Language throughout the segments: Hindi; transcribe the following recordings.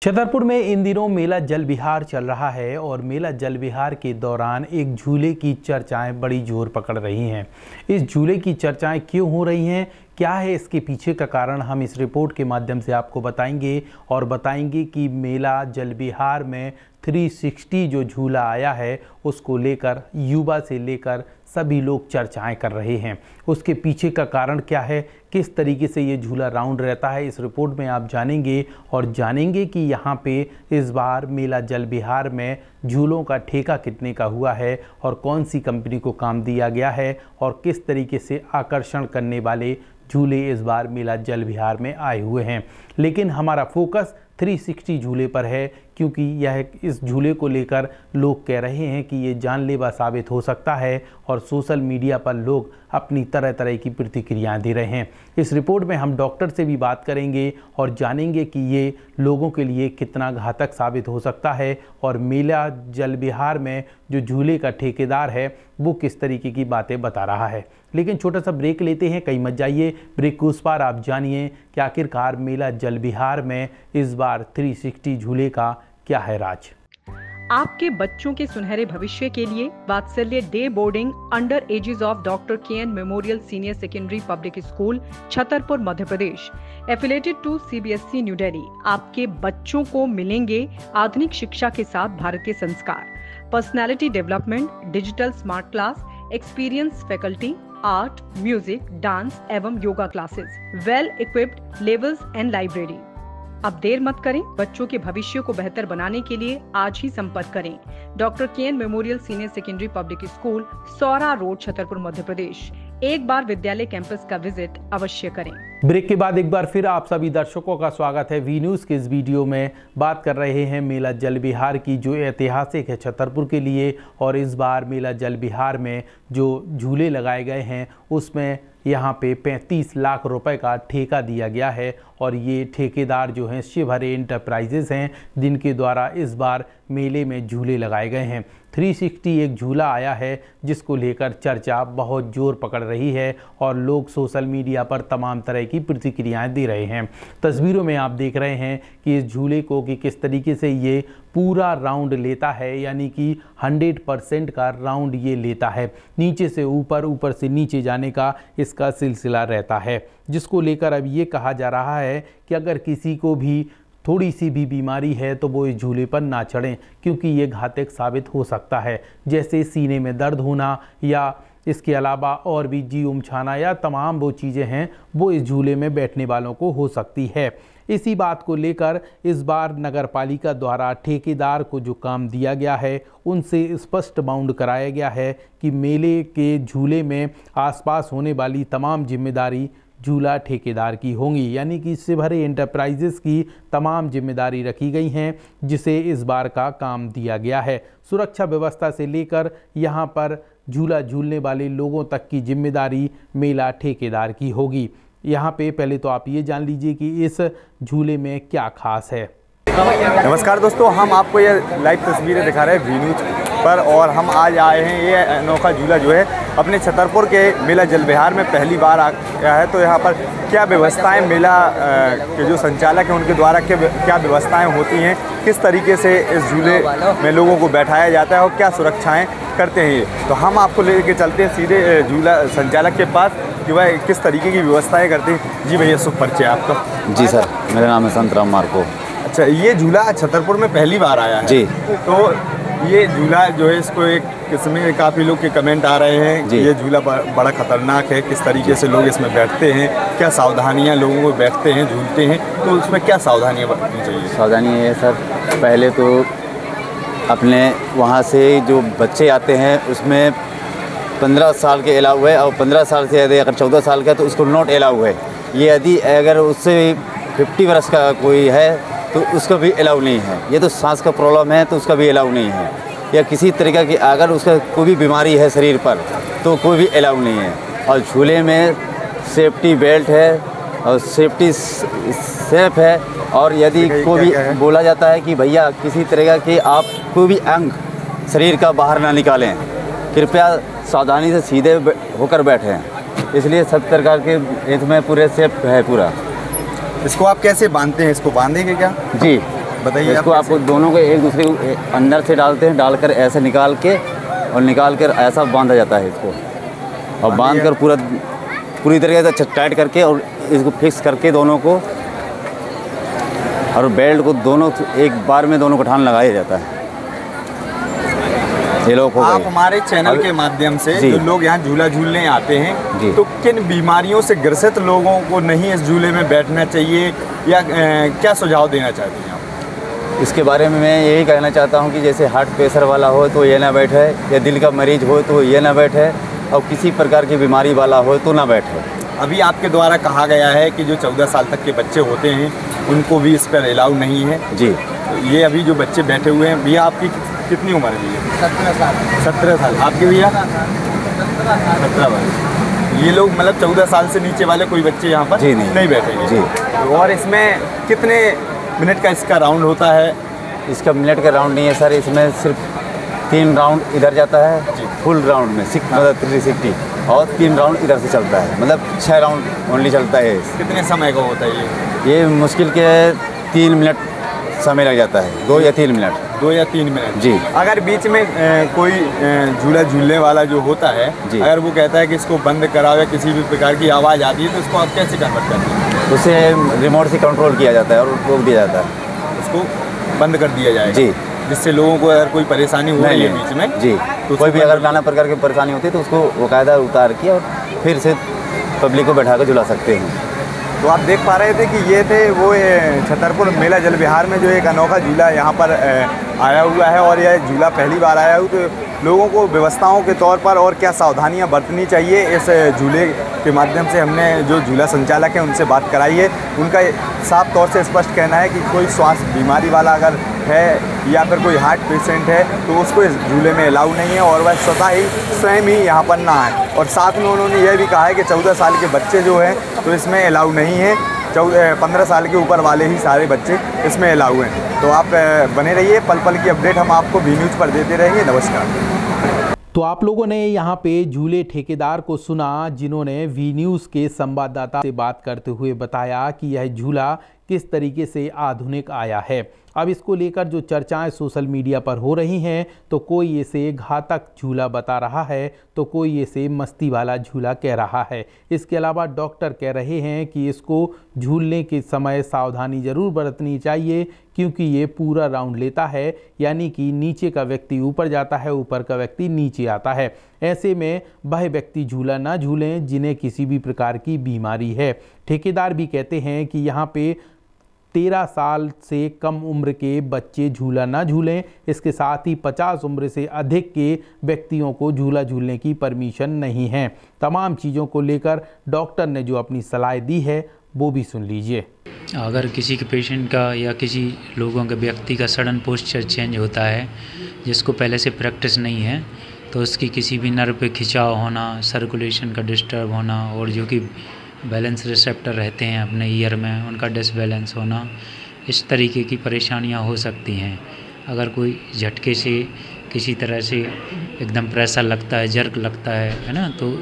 छतरपुर में इन दिनों मेला जल विहार चल रहा है और मेला जल विहार के दौरान एक झूले की चर्चाएं बड़ी जोर पकड़ रही हैं। इस झूले की चर्चाएं क्यों हो रही हैं, क्या है इसके पीछे का कारण, हम इस रिपोर्ट के माध्यम से आपको बताएंगे और बताएंगे कि मेला जल विहार में 360 जो झूला आया है उसको लेकर युवा से लेकर सभी लोग चर्चाएं कर रहे हैं। उसके पीछे का कारण क्या है, किस तरीके से ये झूला राउंड रहता है, इस रिपोर्ट में आप जानेंगे और जानेंगे कि यहाँ पे इस बार मेला जल विहार में झूलों का ठेका कितने का हुआ है और कौन सी कंपनी को काम दिया गया है और किस तरीके से आकर्षण करने वाले झूले इस बार मेला जल विहार में आए हुए हैं। लेकिन हमारा फोकस 360 झूले पर है क्योंकि यह इस झूले को लेकर लोग कह रहे हैं कि ये जानलेवा साबित हो सकता है और सोशल मीडिया पर लोग अपनी तरह तरह की प्रतिक्रियाएं दे रहे हैं। इस रिपोर्ट में हम डॉक्टर से भी बात करेंगे और जानेंगे कि ये लोगों के लिए कितना घातक साबित हो सकता है और मेला जल विहार में जो झूले का ठेकेदार है वो किस तरीके की बातें बता रहा है। लेकिन छोटा सा ब्रेक लेते हैं, कहीं मत जाइए। ब्रेक के उस पार आप जानिए कि आखिरकार मेला जल विहार में इस बार 360 झूले का क्या है राज। आपके बच्चों के सुनहरे भविष्य के लिए Vatsalya day boarding under aegis of doctor K N memorial senior secondary public school Chhatarpur Madhya Pradesh affiliated to CBSE New Delhi आपके बच्चों को मिलेंगे आधुनिक शिक्षा के साथ भारतीय संस्कार, personality development, digital smart class, experience faculty, art, music, dance एवं yoga classes, well equipped levels and library. अब देर मत करें, बच्चों के भविष्य को बेहतर बनाने के लिए आज ही संपर्क करें। Doctor K N memorial senior secondary public school, Saura road, Chhatarpur, Madhya Pradesh. एक बार विद्यालय कैंपस का विजिट अवश्य करें। ब्रेक के बाद एक बार फिर आप सभी दर्शकों का स्वागत है। वी न्यूज़ के इस वीडियो में बात कर रहे हैं मेला जल विहार की, जो ऐतिहासिक है छतरपुर के लिए। और इस बार मेला जल विहार में जो झूले लगाए गए हैं उसमें यहाँ पे 35 लाख रुपए का ठेका दिया गया है और ये ठेकेदार जो हैं शिव हरे एंटरप्राइजेस हैं, जिनके द्वारा इस बार मेले में झूले लगाए गए हैं। 360 एक झूला आया है जिसको लेकर चर्चा बहुत जोर पकड़ रही है और लोग सोशल मीडिया पर तमाम तरह की प्रतिक्रियाएं दे रहे हैं। तस्वीरों में आप देख रहे हैं कि इस झूले को कि किस तरीके से ये पूरा राउंड लेता है, यानी कि 100% का राउंड ये लेता है। नीचे से ऊपर, ऊपर से नीचे जाने का इसका सिलसिला रहता है, जिसको लेकर अब ये कहा जा रहा है कि अगर किसी को भी थोड़ी सी भी बीमारी है तो वो इस झूले पर ना चढ़ें क्योंकि ये घातक साबित हो सकता है, जैसे सीने में दर्द होना या इसके अलावा और भी जी उमछाना या तमाम वो चीज़ें हैं वो इस झूले में बैठने वालों को हो सकती है। इसी बात को लेकर इस बार नगर पालिका द्वारा ठेकेदार को जो काम दिया गया है उनसे स्पष्ट बाउंड कराया गया है कि मेले के झूले में आसपास होने वाली तमाम जिम्मेदारी झूला ठेकेदार की होंगी, यानी कि शिव हरे एंटरप्राइजेस की तमाम जिम्मेदारी रखी गई हैं जिसे इस बार का काम दिया गया है। सुरक्षा व्यवस्था से लेकर यहाँ पर झूला झूलने वाले लोगों तक की जिम्मेदारी मेला ठेकेदार की होगी। यहाँ पे पहले तो आप ये जान लीजिए कि इस झूले में क्या खास है। नमस्कार दोस्तों, हम आपको ये लाइव तस्वीरें दिखा रहे हैं वी न्यूज़ पर और हम आज आए हैं। ये अनोखा झूला जो है अपने छतरपुर के मेला जल विहार में पहली बार आया है। तो यहाँ पर क्या व्यवस्थाएं मेला के जो संचालक हैं उनके द्वारा क्या व्यवस्थाएं होती हैं, किस तरीके से इस झूले में लोगों को बैठाया जाता है और क्या सुरक्षाएं करते हैं ये, तो हम आपको लेके चलते हैं सीधे झूला संचालक के पास कि वह किस तरीके की व्यवस्थाएँ करते हैं। जी भैया, शुभ परिचय आपका। जी सर, मेरा नाम है संतराम मार्को। अच्छा, ये झूला छतरपुर में पहली बार आया है जी। तो ये झूला जो है इसको एक किस्म काफ़ी लोग के कमेंट आ रहे हैं कि ये झूला बड़ा खतरनाक है, किस तरीके से लोग इसमें बैठते हैं, क्या सावधानियां लोगों को बैठते हैं झूलते हैं, तो उसमें क्या सावधानियां बरतनी चाहिए? सावधानी है सर, पहले तो अपने वहाँ से जो बच्चे आते हैं उसमें 15 साल के अलाउ है और 15 साल से यदि अगर 14 साल का है तो उसको नॉट अलाउ है। ये यदि अगर उससे 50 वर्ष का कोई है तो उसका भी अलाउ नहीं है। ये तो सांस का प्रॉब्लम है तो उसका भी अलाउ नहीं है, या किसी तरीक़ा की अगर उसका कोई भी बीमारी है शरीर पर तो कोई भी अलाउ नहीं है। और झूले में सेफ्टी बेल्ट है और सेफ्टी सेफ है। और यदि कोई भी बोला जाता है कि भैया किसी तरीक़ा के आप कोई भी अंग शरीर का बाहर ना निकालें, कृपया सावधानी से सीधे होकर बैठें। इसलिए सब प्रकार के इसमें पूरे सेफ है पूरा। इसको आप कैसे बांधते हैं? इसको बांधेंगे क्या? जी, बताइए। इसको आपको दोनों को एक दूसरे को अंदर से डालते हैं, डालकर ऐसे निकाल के और निकाल कर ऐसा बांधा जाता है इसको, और बांध कर पूरी तरीके से टाइट करके और इसको फिक्स करके दोनों को, और बेल्ट को दोनों एक बार में दोनों को ठान लगाया जाता है। ये लोग आप हमारे चैनल के माध्यम से जो लोग यहाँ झूला झूलने आते हैं, तो किन बीमारियों से ग्रसित लोगों को नहीं इस झूले में बैठना चाहिए, या क्या सुझाव देना चाहते हैं आप? इसके बारे में मैं यही कहना चाहता हूँ कि जैसे हार्ट प्रेशर वाला हो तो ये ना बैठे, या दिल का मरीज हो तो ये ना बैठे, और किसी प्रकार की बीमारी वाला हो तो ना बैठे। अभी आपके द्वारा कहा गया है कि जो 14 साल तक के बच्चे होते हैं उनको भी इस पर अलाउ नहीं है जी। तो ये अभी जो बच्चे बैठे हुए हैं, भैया आपकी कितनी उम्र है भैया? 17 साल। आपके भैया? 17 वर्ष। ये लोग मतलब 14 साल से नीचे वाले कोई बच्चे यहाँ पर नहीं बैठेंगे जी। और इसमें कितने मिनट का इसका राउंड होता है? इसका मिनट का राउंड नहीं है सर, इसमें सिर्फ 3 राउंड इधर जाता है फुल राउंड में, मतलब 360, और 3 राउंड इधर से चलता है, मतलब 6 राउंड ओनली चलता है। कितने समय का होता है ये मुश्किल के 3 मिनट समय लग जाता है, 2 या 3 मिनट। 2 या 3 मिनट जी। अगर बीच में कोई झूला झूलने वाला जो होता है, अगर वो कहता है कि इसको बंद कराओ या किसी भी प्रकार की आवाज़ आती है, तो उसको आप कैसे कन्वर्ट करते हैं? उसे रिमोट से कंट्रोल किया जाता है और रोक दिया जाता है, उसको बंद कर दिया जाएगा जी, जिससे लोगों को अगर कोई परेशानी हो रही है बीच में जी, तो कोई भी अगर नाना प्रकार की परेशानी होती है तो उसको बाकायदा उतार के और फिर से पब्लिक को बैठा कर झुला सकते हैं। तो आप देख पा रहे थे कि ये थे वो छतरपुर मेला जल विहार में जो एक अनोखा झूला यहाँ पर आया हुआ है, और यह झूला पहली बार आया हुआ, तो लोगों को व्यवस्थाओं के तौर पर और क्या सावधानियाँ बरतनी चाहिए, इस झूले के माध्यम से हमने जो झूला संचालक है उनसे बात कराई है। उनका साफ तौर से स्पष्ट कहना है कि कोई स्वास्थ्य बीमारी वाला अगर है या फिर कोई हार्ट पेशेंट है तो उसको इस झूले में अलाउ नहीं है, और वह स्वयं ही यहाँ पर ना आए। और साथ में उन्होंने यह भी कहा है कि 14 साल के बच्चे जो हैं तो इसमें अलाउ नहीं है, 15 साल के ऊपर वाले ही सारे बच्चे इसमें अलाउ हैं। तो आप बने रहिए, पल पल की अपडेट हम आपको वी न्यूज़ पर देते रहेंगे। नमस्कार। तो आप लोगों ने यहाँ पे झूले ठेकेदार को सुना, जिन्होंने वी न्यूज़ के संवाददाता से बात करते हुए बताया कि यह झूला किस तरीके से आधुनिक आया है। अब इसको लेकर जो चर्चाएं सोशल मीडिया पर हो रही हैं, तो कोई इसे घातक झूला बता रहा है तो कोई इसे मस्ती वाला झूला कह रहा है। इसके अलावा डॉक्टर कह रहे हैं कि इसको झूलने के समय सावधानी ज़रूर बरतनी चाहिए, क्योंकि ये पूरा राउंड लेता है, यानी कि नीचे का व्यक्ति ऊपर जाता है, ऊपर का व्यक्ति नीचे आता है। ऐसे में वह व्यक्ति झूला ना झूलें जिन्हें किसी भी प्रकार की बीमारी है। ठेकेदार भी कहते हैं कि यहाँ पे 13 साल से कम उम्र के बच्चे झूला ना झूलें। इसके साथ ही 50 उम्र से अधिक के व्यक्तियों को झूला झूलने की परमिशन नहीं है। तमाम चीज़ों को लेकर डॉक्टर ने जो अपनी सलाह दी है वो भी सुन लीजिए। अगर किसी के पेशेंट का या किसी लोगों के व्यक्ति का सडन पोस्चर चेंज होता है, जिसको पहले से प्रैक्टिस नहीं है, तो उसकी किसी भी नर्व पे खिंचाव होना, सर्कुलेशन का डिस्टर्ब होना, और जो कि बैलेंस रिसेप्टर रहते हैं अपने ईयर में, उनका डिसबैलेंस होना, इस तरीके की परेशानियां हो सकती हैं। अगर कोई झटके से किसी तरह से एकदम प्रेशर लगता है, जर्क लगता है ना, तो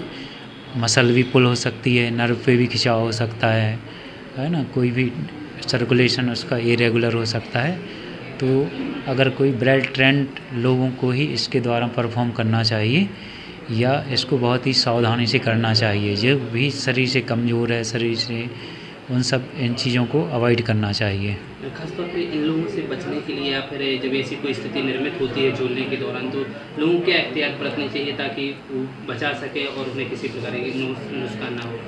मसल भी पुल हो सकती है, नर्व पे भी खिंचाव हो सकता है ना, कोई भी सर्कुलेशन उसका इरेगुलर हो सकता है। तो अगर कोई वेल ट्रेंड लोगों को ही इसके द्वारा परफॉर्म करना चाहिए, या इसको बहुत ही सावधानी से करना चाहिए। जो भी शरीर से कमज़ोर है, शरीर से, उन इन चीज़ों को अवॉइड करना चाहिए। खासतौर पे इन लोगों से बचने के लिए, या फिर जब ऐसी कोई स्थिति निर्मित होती है झूलने के दौरान, तो लोगों को क्या एहतियात बरतनी चाहिए ताकि वो बचा सके और उन्हें किसी प्रकार की नुकसान ना हो?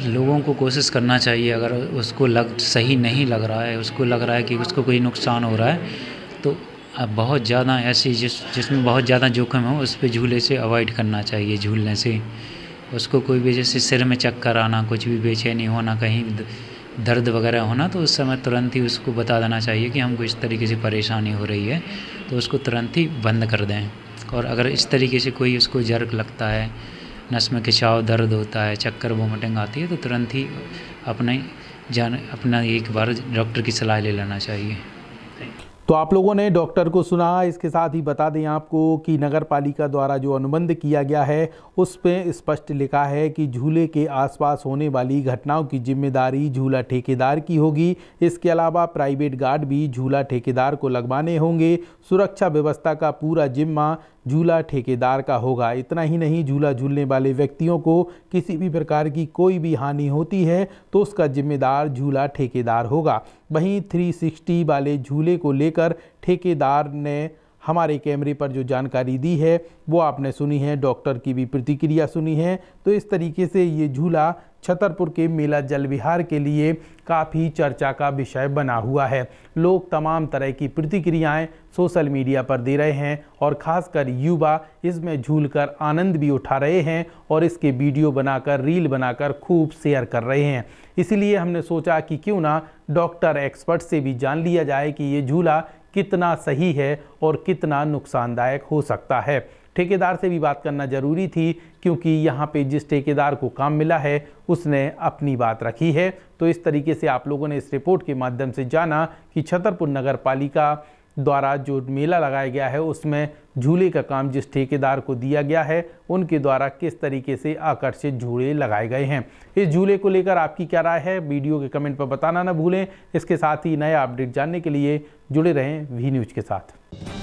लोगों को कोशिश करना चाहिए, अगर उसको सही नहीं लग रहा है, उसको लग रहा है कि उसको कोई नुकसान हो रहा है, तो अब बहुत ज़्यादा ऐसी जिसमें बहुत ज़्यादा जोखिम हो, उस पर झूले से अवॉइड करना चाहिए। झूलने से उसको कोई भी जैसे सिर में चक्कर आना, कुछ भी बेचैनी होना, कहीं दर्द वगैरह होना, तो उस समय तुरंत ही उसको बता देना चाहिए कि हमको इस तरीके से परेशानी हो रही है, तो उसको तुरंत ही बंद कर दें। और अगर इस तरीके से कोई उसको जर्क लगता है, नस में खिंचाव, दर्द होता है, चक्कर वोमिटिंग आती है, तो तुरंत ही अपना एक बार डॉक्टर की सलाह ले लेना चाहिए। तो आप लोगों ने डॉक्टर को सुना। इसके साथ ही बता दें आपको कि नगर पालिका द्वारा जो अनुबंध किया गया है उस पे स्पष्ट लिखा है कि झूले के आसपास होने वाली घटनाओं की जिम्मेदारी झूला ठेकेदार की होगी। इसके अलावा प्राइवेट गार्ड भी झूला ठेकेदार को लगवाने होंगे। सुरक्षा व्यवस्था का पूरा जिम्मा झूला ठेकेदार का होगा। इतना ही नहीं, झूला झूलने वाले व्यक्तियों को किसी भी प्रकार की कोई भी हानि होती है तो उसका जिम्मेदार झूला ठेकेदार होगा। वहीं 360 वाले झूले को लेकर ठेकेदार ने हमारे कैमरे पर जो जानकारी दी है वो आपने सुनी है, डॉक्टर की भी प्रतिक्रिया सुनी है। तो इस तरीके से ये झूला छतरपुर के मेला जल विहार के लिए काफ़ी चर्चा का विषय बना हुआ है। लोग तमाम तरह की प्रतिक्रियाएं सोशल मीडिया पर दे रहे हैं और ख़ासकर युवा इसमें झूलकर आनंद भी उठा रहे हैं और इसके वीडियो बनाकर, रील बनाकर खूब शेयर कर रहे हैं। इसीलिए हमने सोचा कि क्यों ना डॉक्टर एक्सपर्ट से भी जान लिया जाए कि ये झूला कितना सही है और कितना नुकसानदायक हो सकता है। ठेकेदार से भी बात करना ज़रूरी थी क्योंकि यहाँ पे जिस ठेकेदार को काम मिला है उसने अपनी बात रखी है। तो इस तरीके से आप लोगों ने इस रिपोर्ट के माध्यम से जाना कि छतरपुर नगर पालिका द्वारा जो मेला लगाया गया है उसमें झूले का काम जिस ठेकेदार को दिया गया है उनके द्वारा किस तरीके से आकर्षित झूले लगाए गए हैं। इस झूले को लेकर आपकी क्या राय है, वीडियो के कमेंट पर बताना ना भूलें। इसके साथ ही नया अपडेट जानने के लिए जुड़े रहें वी न्यूज़ के साथ।